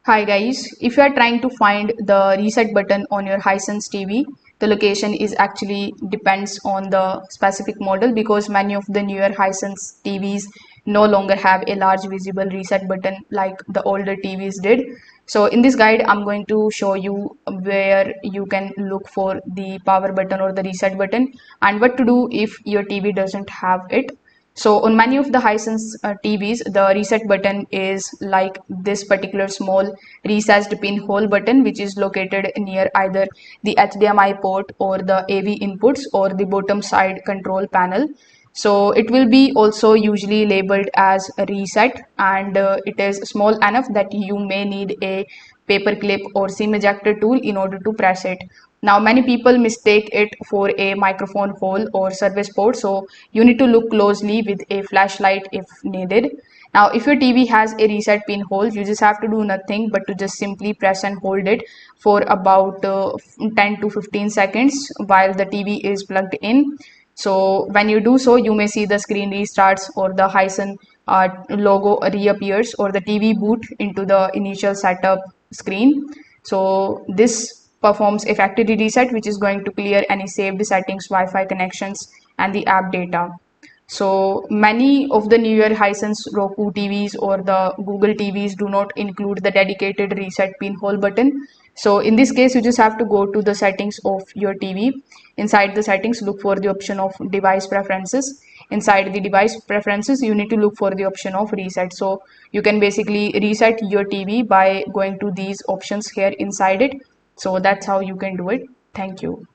Hi guys, if you are trying to find the reset button on your Hisense TV, the location is actually depends on the specific model because many of the newer Hisense TVs no longer have a large visible reset button like the older TVs did. So in this guide, I'm going to show you where you can look for the power button or the reset button and what to do if your TV doesn't have it. So on many of the Hisense TVs, the reset button is like this particular small recessed pinhole button, which is located near either the HDMI port or the AV inputs or the bottom side control panel. So it will be also usually labeled as a reset, and it is small enough that you may need a paper clip or SIM ejector tool in order to press it. Now many people mistake it for a microphone hole or service port, so you need to look closely with a flashlight if needed. Now if your TV has a reset pin hole, you just have to do nothing but to just simply press and hold it for about 10 to 15 seconds while the TV is plugged in. So when you do so, you may see the screen restarts or the Hisense logo reappears or the TV boot into the initial setup screen. So this performs a factory reset, which is going to clear any saved settings, Wi-Fi connections, and the app data. So many of the newer Hisense Roku TVs or the Google TVs do not include the dedicated reset pinhole button. So in this case, you just have to go to the settings of your TV. Inside the settings, look for the option of device preferences. Inside the device preferences, you need to look for the option of reset. So you can basically reset your TV by going to these options here inside it. So that's how you can do it. Thank you.